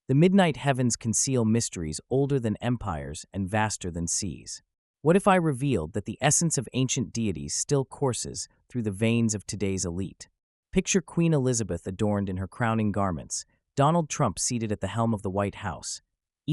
The midnight heavens conceal mysteries older than empires and vaster than seas. What if I revealed that the essence of ancient deities still courses through the veins of today's elite? Picture Queen Elizabeth adorned in her crowning garments, Donald Trump seated at the helm of the White House,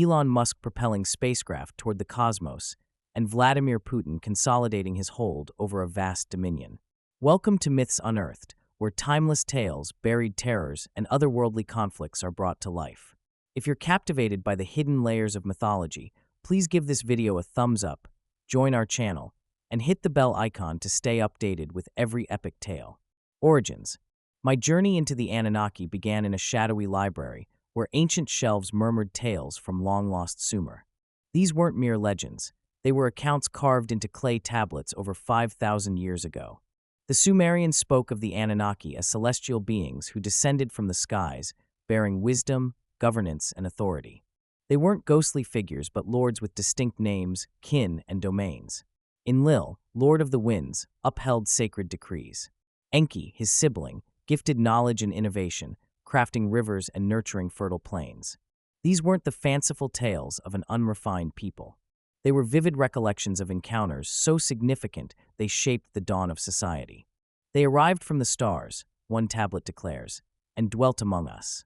Elon Musk propelling spacecraft toward the cosmos, and Vladimir Putin consolidating his hold over a vast dominion. Welcome to Myths Unearthed, where timeless tales, buried terrors, and otherworldly conflicts are brought to life. If you're captivated by the hidden layers of mythology, please give this video a thumbs up, join our channel, and hit the bell icon to stay updated with every epic tale. Origins. My journey into the Anunnaki began in a shadowy library where ancient shelves murmured tales from long-lost Sumer. These weren't mere legends. They were accounts carved into clay tablets over 5,000 years ago. The Sumerians spoke of the Anunnaki as celestial beings who descended from the skies, bearing wisdom, governance, and authority. They weren't ghostly figures but lords with distinct names, kin, and domains. Enlil, Lord of the Winds, upheld sacred decrees. Enki, his sibling, gifted knowledge and innovation, crafting rivers and nurturing fertile plains. These weren't the fanciful tales of an unrefined people. They were vivid recollections of encounters so significant they shaped the dawn of society. They arrived from the stars, one tablet declares, and dwelt among us.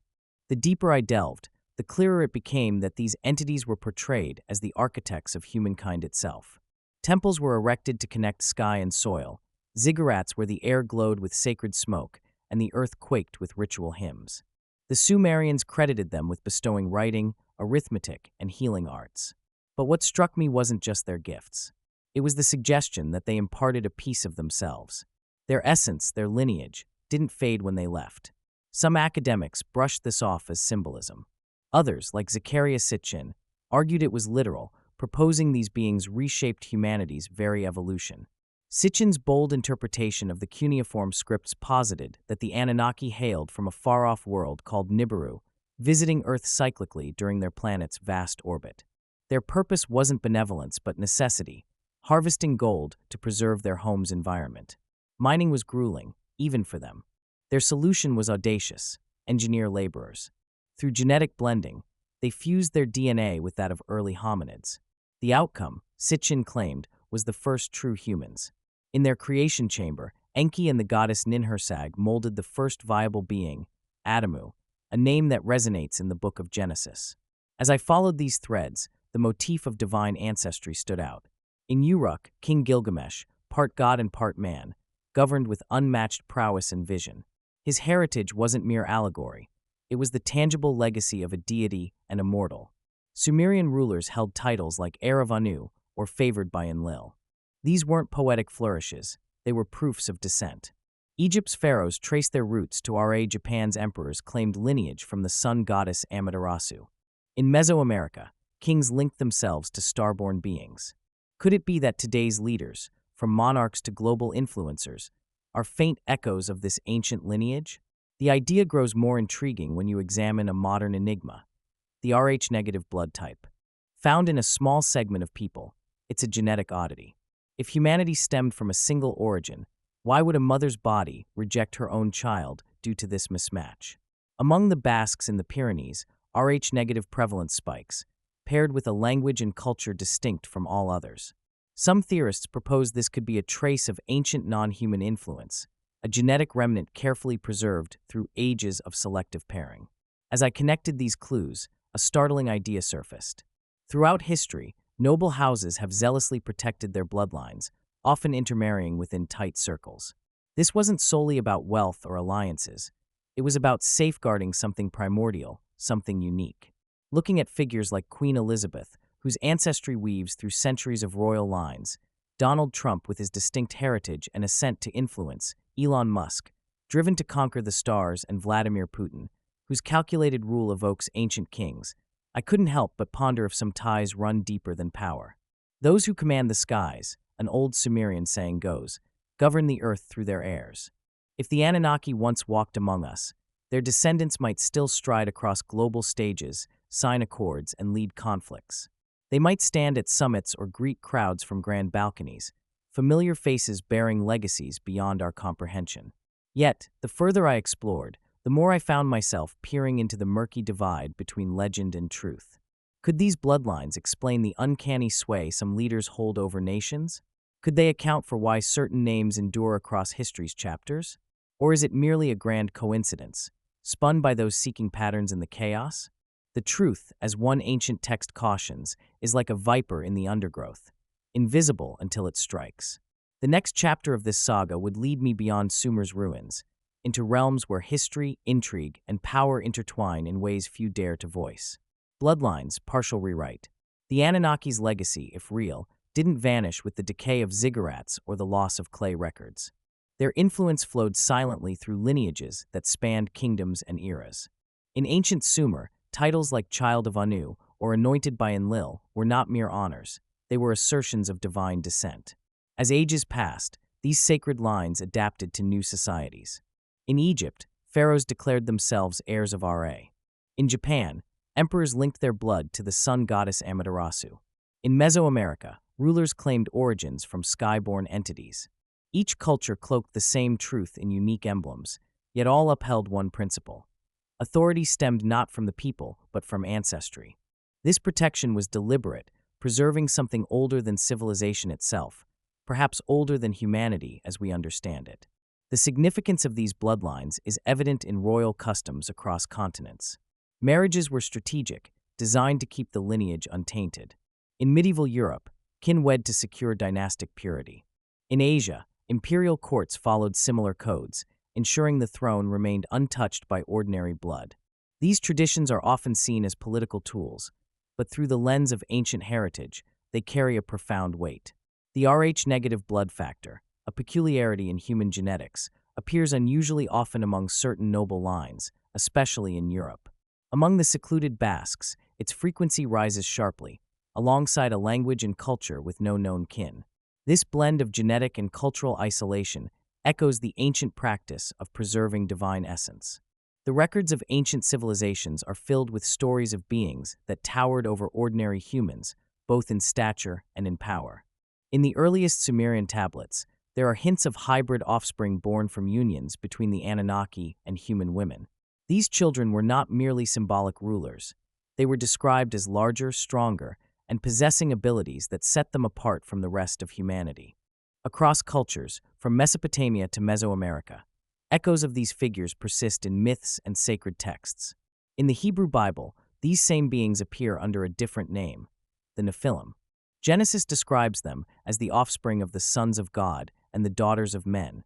The deeper I delved, the clearer it became that these entities were portrayed as the architects of humankind itself. Temples were erected to connect sky and soil, ziggurats where the air glowed with sacred smoke, and the earth quaked with ritual hymns. The Sumerians credited them with bestowing writing, arithmetic, and healing arts. But what struck me wasn't just their gifts. It was the suggestion that they imparted a piece of themselves. Their essence, their lineage, didn't fade when they left. Some academics brushed this off as symbolism. Others, like Zecharia Sitchin, argued it was literal, proposing these beings reshaped humanity's very evolution. Sitchin's bold interpretation of the cuneiform scripts posited that the Anunnaki hailed from a far-off world called Nibiru, visiting Earth cyclically during their planet's vast orbit. Their purpose wasn't benevolence but necessity, harvesting gold to preserve their home's environment. Mining was grueling, even for them. Their solution was audacious: engineer laborers. Through genetic blending, they fused their DNA with that of early hominids. The outcome, Sitchin claimed, was the first true humans. In their creation chamber, Enki and the goddess Ninhursag molded the first viable being, Adamu, a name that resonates in the Book of Genesis. As I followed these threads, the motif of divine ancestry stood out. In Uruk, King Gilgamesh, part god and part man, governed with unmatched prowess and vision. His heritage wasn't mere allegory. It was the tangible legacy of a deity and a mortal. Sumerian rulers held titles like Heir of Anu or favored by Enlil. These weren't poetic flourishes, they were proofs of descent. Egypt's pharaohs traced their roots to Ra. Japan's emperors claimed lineage from the sun goddess Amaterasu. In Mesoamerica, kings linked themselves to starborn beings. Could it be that today's leaders, from monarchs to global influencers, are faint echoes of this ancient lineage? The idea grows more intriguing when you examine a modern enigma: the Rh-negative blood type. Found in a small segment of people, it's a genetic oddity. If humanity stemmed from a single origin, why would a mother's body reject her own child due to this mismatch? Among the Basques in the Pyrenees, Rh-negative prevalence spikes, paired with a language and culture distinct from all others. Some theorists propose this could be a trace of ancient non-human influence, a genetic remnant carefully preserved through ages of selective pairing. As I connected these clues, a startling idea surfaced. Throughout history, noble houses have zealously protected their bloodlines, often intermarrying within tight circles. This wasn't solely about wealth or alliances. It was about safeguarding something primordial, something unique. Looking at figures like Queen Elizabeth, whose ancestry weaves through centuries of royal lines, Donald Trump with his distinct heritage and ascent to influence, Elon Musk, driven to conquer the stars, and Vladimir Putin, whose calculated rule evokes ancient kings, I couldn't help but ponder if some ties run deeper than power. Those who command the skies, an old Sumerian saying goes, govern the earth through their heirs. If the Anunnaki once walked among us, their descendants might still stride across global stages, sign accords, and lead conflicts. They might stand at summits or greet crowds from grand balconies, familiar faces bearing legacies beyond our comprehension. Yet, the further I explored, the more I found myself peering into the murky divide between legend and truth. Could these bloodlines explain the uncanny sway some leaders hold over nations? Could they account for why certain names endure across history's chapters? Or is it merely a grand coincidence, spun by those seeking patterns in the chaos? The truth, as one ancient text cautions, is like a viper in the undergrowth, invisible until it strikes. The next chapter of this saga would lead me beyond Sumer's ruins, into realms where history, intrigue, and power intertwine in ways few dare to voice. Bloodlines, partial rewrite. The Anunnaki's legacy, if real, didn't vanish with the decay of ziggurats or the loss of clay records. Their influence flowed silently through lineages that spanned kingdoms and eras. In ancient Sumer, titles like Child of Anu or Anointed by Enlil were not mere honors, they were assertions of divine descent. As ages passed, these sacred lines adapted to new societies. In Egypt, pharaohs declared themselves heirs of Ra. In Japan, emperors linked their blood to the sun goddess Amaterasu. In Mesoamerica, rulers claimed origins from sky-born entities. Each culture cloaked the same truth in unique emblems, yet all upheld one principle. Authority stemmed not from the people, but from ancestry. This protection was deliberate, preserving something older than civilization itself, perhaps older than humanity as we understand it. The significance of these bloodlines is evident in royal customs across continents. Marriages were strategic, designed to keep the lineage untainted. In medieval Europe, kin wed to secure dynastic purity. In Asia, imperial courts followed similar codes, ensuring the throne remained untouched by ordinary blood. These traditions are often seen as political tools, but through the lens of ancient heritage, they carry a profound weight. The Rh-negative blood factor, a peculiarity in human genetics, appears unusually often among certain noble lines, especially in Europe. Among the secluded Basques, its frequency rises sharply, alongside a language and culture with no known kin. This blend of genetic and cultural isolation echoes the ancient practice of preserving divine essence. The records of ancient civilizations are filled with stories of beings that towered over ordinary humans, both in stature and in power. In the earliest Sumerian tablets, there are hints of hybrid offspring born from unions between the Anunnaki and human women. These children were not merely symbolic rulers. They were described as larger, stronger, and possessing abilities that set them apart from the rest of humanity. Across cultures, from Mesopotamia to Mesoamerica, echoes of these figures persist in myths and sacred texts. In the Hebrew Bible, these same beings appear under a different name, the Nephilim. Genesis describes them as the offspring of the sons of God and the daughters of men,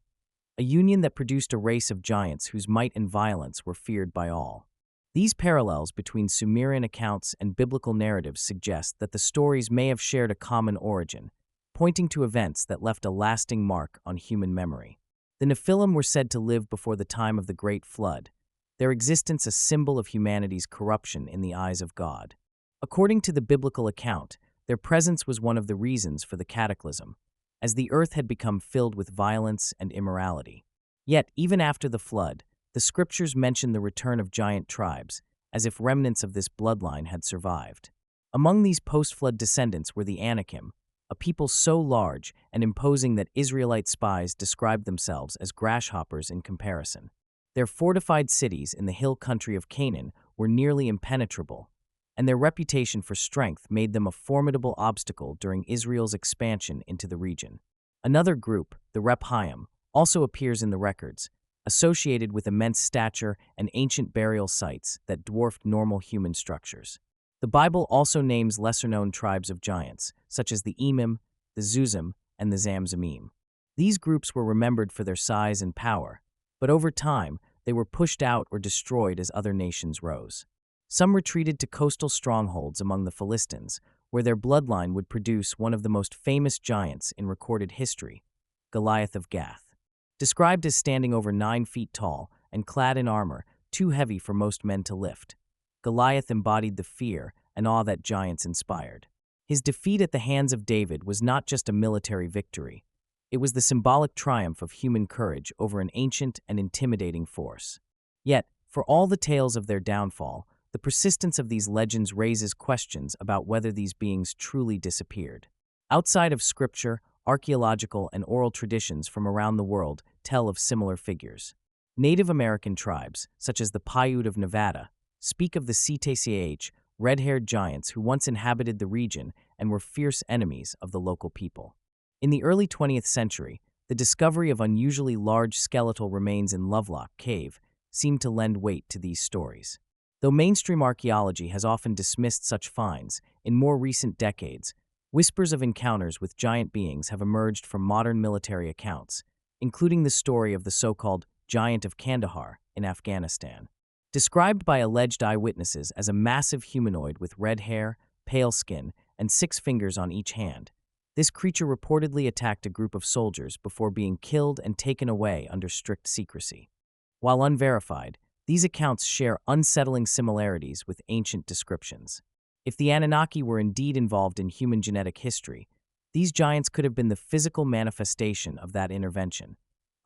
a union that produced a race of giants whose might and violence were feared by all. These parallels between Sumerian accounts and biblical narratives suggest that the stories may have shared a common origin, pointing to events that left a lasting mark on human memory. The Nephilim were said to live before the time of the Great Flood, their existence a symbol of humanity's corruption in the eyes of God. According to the biblical account, their presence was one of the reasons for the cataclysm, as the earth had become filled with violence and immorality. Yet, even after the flood, the scriptures mention the return of giant tribes, as if remnants of this bloodline had survived. Among these post-flood descendants were the Anakim, a people so large and imposing that Israelite spies described themselves as grasshoppers in comparison. Their fortified cities in the hill country of Canaan were nearly impenetrable, and their reputation for strength made them a formidable obstacle during Israel's expansion into the region. Another group, the Rephaim, also appears in the records, associated with immense stature and ancient burial sites that dwarfed normal human structures. The Bible also names lesser-known tribes of giants, such as the Emim, the Zuzim, and the Zamzumim. These groups were remembered for their size and power, but over time, they were pushed out or destroyed as other nations rose. Some retreated to coastal strongholds among the Philistines, where their bloodline would produce one of the most famous giants in recorded history, Goliath of Gath. Described as standing over 9 feet tall and clad in armor too heavy for most men to lift, Goliath embodied the fear and awe that giants inspired. His defeat at the hands of David was not just a military victory. It was the symbolic triumph of human courage over an ancient and intimidating force. Yet, for all the tales of their downfall, the persistence of these legends raises questions about whether these beings truly disappeared. Outside of scripture, archaeological and oral traditions from around the world tell of similar figures. Native American tribes, such as the Paiute of Nevada, speak of the CTCH, red-haired giants who once inhabited the region and were fierce enemies of the local people. In the early 20th century, the discovery of unusually large skeletal remains in Lovelock Cave seemed to lend weight to these stories. Though mainstream archaeology has often dismissed such finds, in more recent decades, whispers of encounters with giant beings have emerged from modern military accounts, including the story of the so-called Giant of Kandahar in Afghanistan. Described by alleged eyewitnesses as a massive humanoid with red hair, pale skin, and 6 fingers on each hand, this creature reportedly attacked a group of soldiers before being killed and taken away under strict secrecy. While unverified, these accounts share unsettling similarities with ancient descriptions. If the Anunnaki were indeed involved in human genetic history, these giants could have been the physical manifestation of that intervention,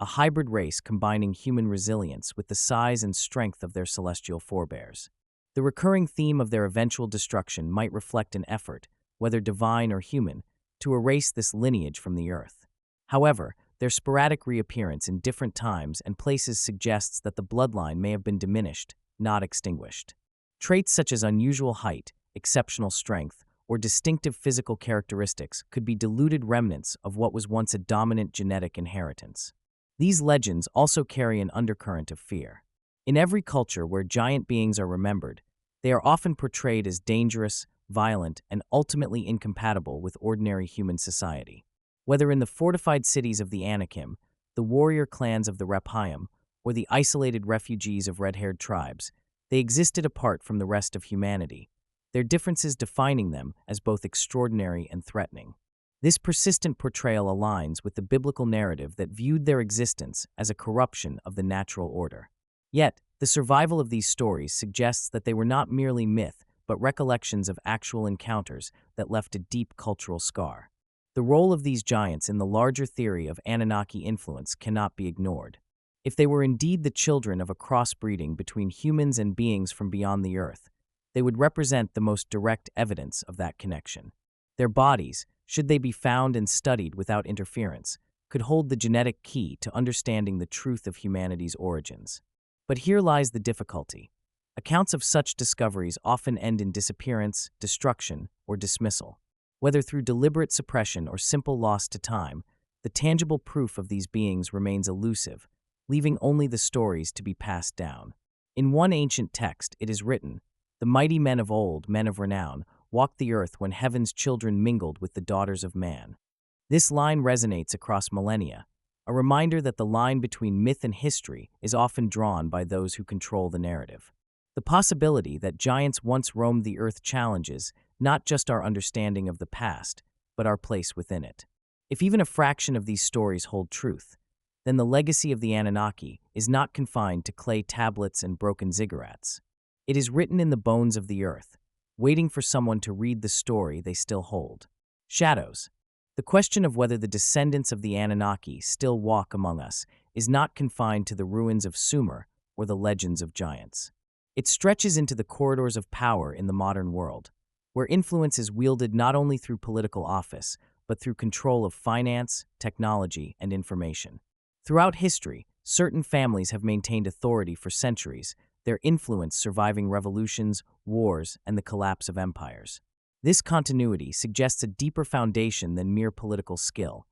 a hybrid race combining human resilience with the size and strength of their celestial forebears. The recurring theme of their eventual destruction might reflect an effort, whether divine or human, to erase this lineage from the earth. However, their sporadic reappearance in different times and places suggests that the bloodline may have been diminished, not extinguished. Traits such as unusual height, exceptional strength, or distinctive physical characteristics could be diluted remnants of what was once a dominant genetic inheritance. These legends also carry an undercurrent of fear. In every culture where giant beings are remembered, they are often portrayed as dangerous, violent, and ultimately incompatible with ordinary human society. Whether in the fortified cities of the Anakim, the warrior clans of the Rephaim, or the isolated refugees of red-haired tribes, they existed apart from the rest of humanity, their differences defining them as both extraordinary and threatening. This persistent portrayal aligns with the biblical narrative that viewed their existence as a corruption of the natural order. Yet, the survival of these stories suggests that they were not merely myth, but recollections of actual encounters that left a deep cultural scar. The role of these giants in the larger theory of Anunnaki influence cannot be ignored. If they were indeed the children of a crossbreeding between humans and beings from beyond the earth, they would represent the most direct evidence of that connection. Their bodies, should they be found and studied without interference, could hold the genetic key to understanding the truth of humanity's origins. But here lies the difficulty. Accounts of such discoveries often end in disappearance, destruction, or dismissal. Whether through deliberate suppression or simple loss to time, the tangible proof of these beings remains elusive, leaving only the stories to be passed down. In one ancient text, it is written, "The mighty men of old, men of renown, walked the earth when heaven's children mingled with the daughters of man." This line resonates across millennia, a reminder that the line between myth and history is often drawn by those who control the narrative. The possibility that giants once roamed the earth challenges not just our understanding of the past, but our place within it. If even a fraction of these stories hold truth, then the legacy of the Anunnaki is not confined to clay tablets and broken ziggurats. It is written in the bones of the earth, waiting for someone to read the story they still hold. Shadows. The question of whether the descendants of the Anunnaki still walk among us is not confined to the ruins of Sumer or the legends of giants. It stretches into the corridors of power in the modern world, where influence is wielded not only through political office, but through control of finance, technology, and information. Throughout history, certain families have maintained authority for centuries, their influence surviving revolutions, wars, and the collapse of empires. This continuity suggests a deeper foundation than mere political skill.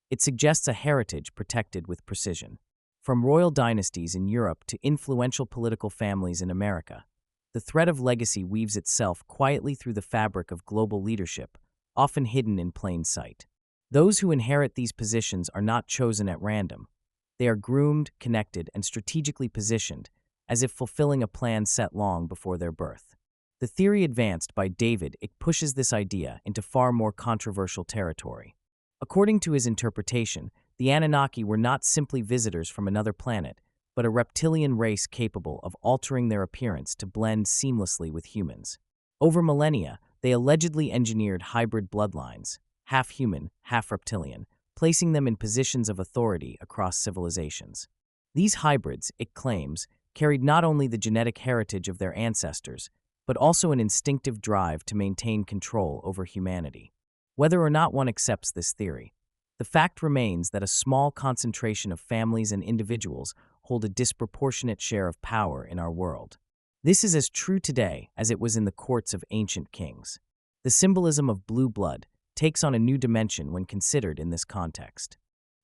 It suggests a heritage protected with precision. From royal dynasties in Europe to influential political families in America, the thread of legacy weaves itself quietly through the fabric of global leadership, often hidden in plain sight. Those who inherit these positions are not chosen at random. They are groomed, connected, and strategically positioned, as if fulfilling a plan set long before their birth. The theory advanced by David Icke pushes this idea into far more controversial territory. According to his interpretation, the Anunnaki were not simply visitors from another planet, but a reptilian race capable of altering their appearance to blend seamlessly with humans. Over millennia, they allegedly engineered hybrid bloodlines, half human, half reptilian, placing them in positions of authority across civilizations. These hybrids, it claims, carried not only the genetic heritage of their ancestors, but also an instinctive drive to maintain control over humanity. Whether or not one accepts this theory, the fact remains that a small concentration of families and individuals hold a disproportionate share of power in our world. This is as true today as it was in the courts of ancient kings. The symbolism of blue blood takes on a new dimension when considered in this context.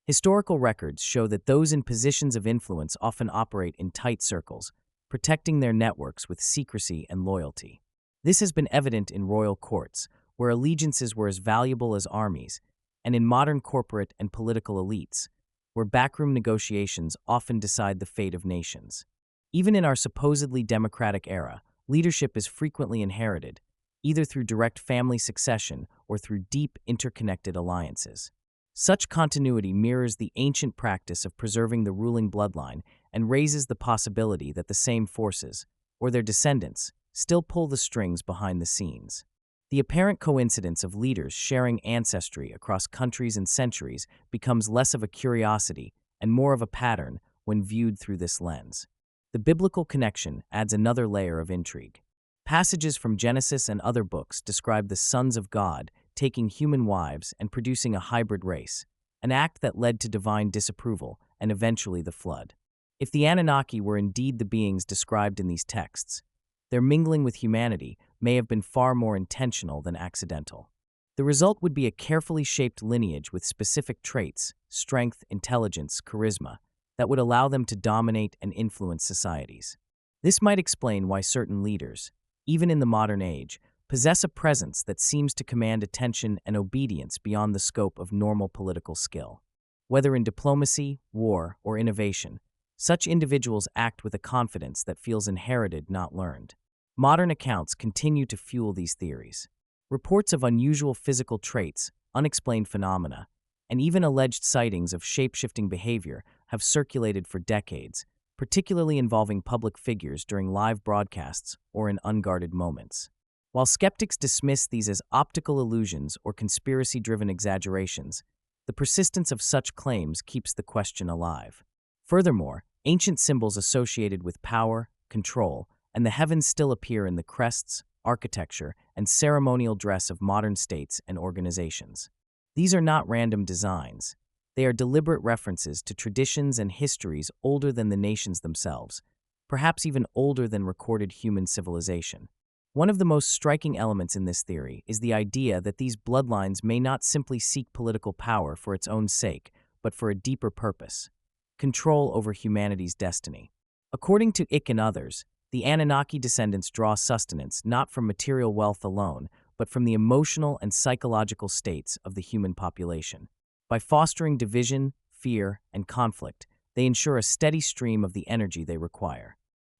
Historical records show that those in positions of influence often operate in tight circles, protecting their networks with secrecy and loyalty. This has been evident in royal courts, where allegiances were as valuable as armies, and in modern corporate and political elites, where backroom negotiations often decide the fate of nations. Even in our supposedly democratic era, leadership is frequently inherited, either through direct family succession or through deep interconnected alliances. Such continuity mirrors the ancient practice of preserving the ruling bloodline and raises the possibility that the same forces, or their descendants, still pull the strings behind the scenes. The apparent coincidence of leaders sharing ancestry across countries and centuries becomes less of a curiosity and more of a pattern when viewed through this lens. The biblical connection adds another layer of intrigue. Passages from Genesis and other books describe the sons of God taking human wives and producing a hybrid race, an act that led to divine disapproval and eventually the flood. If the Anunnaki were indeed the beings described in these texts, their mingling with humanity may have been far more intentional than accidental. The result would be a carefully shaped lineage with specific traits, strength, intelligence, charisma, that would allow them to dominate and influence societies. This might explain why certain leaders, even in the modern age, possess a presence that seems to command attention and obedience beyond the scope of normal political skill. Whether in diplomacy, war, or innovation, such individuals act with a confidence that feels inherited, not learned. Modern accounts continue to fuel these theories. Reports of unusual physical traits, unexplained phenomena, and even alleged sightings of shape-shifting behavior have circulated for decades, particularly involving public figures during live broadcasts or in unguarded moments. While skeptics dismiss these as optical illusions or conspiracy-driven exaggerations, the persistence of such claims keeps the question alive. Furthermore, ancient symbols associated with power, control, and the heavens still appear in the crests, architecture, and ceremonial dress of modern states and organizations. These are not random designs. They are deliberate references to traditions and histories older than the nations themselves, perhaps even older than recorded human civilization. One of the most striking elements in this theory is the idea that these bloodlines may not simply seek political power for its own sake, but for a deeper purpose: control over humanity's destiny. According to Icke and others, the Anunnaki descendants draw sustenance not from material wealth alone, but from the emotional and psychological states of the human population. By fostering division, fear, and conflict, they ensure a steady stream of the energy they require.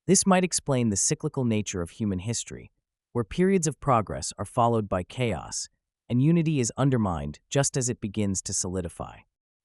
This might explain the cyclical nature of human history, where periods of progress are followed by chaos, and unity is undermined just as it begins to solidify.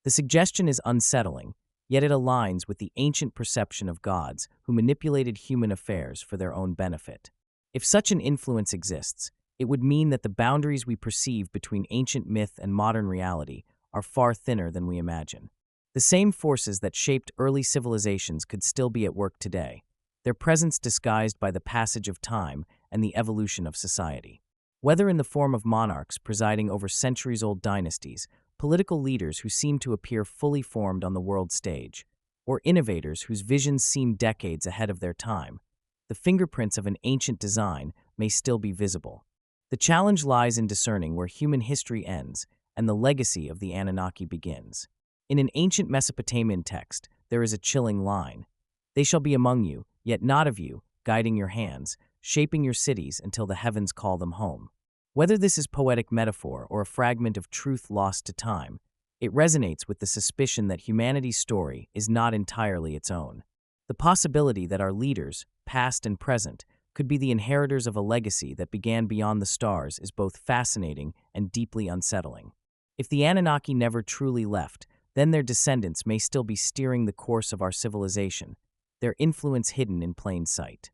The suggestion is unsettling, yet it aligns with the ancient perception of gods who manipulated human affairs for their own benefit. If such an influence exists, it would mean that the boundaries we perceive between ancient myth and modern reality are far thinner than we imagine. The same forces that shaped early civilizations could still be at work today, their presence disguised by the passage of time and the evolution of society. Whether in the form of monarchs presiding over centuries-old dynasties, political leaders who seem to appear fully formed on the world stage, or innovators whose visions seem decades ahead of their time, the fingerprints of an ancient design may still be visible. The challenge lies in discerning where human history ends and the legacy of the Anunnaki begins. In an ancient Mesopotamian text, there is a chilling line: "They shall be among you, yet not of you, guiding your hands, shaping your cities until the heavens call them home." Whether this is poetic metaphor or a fragment of truth lost to time, it resonates with the suspicion that humanity's story is not entirely its own. The possibility that our leaders, past and present, could be the inheritors of a legacy that began beyond the stars is both fascinating and deeply unsettling. If the Anunnaki never truly left, then their descendants may still be steering the course of our civilization, their influence hidden in plain sight.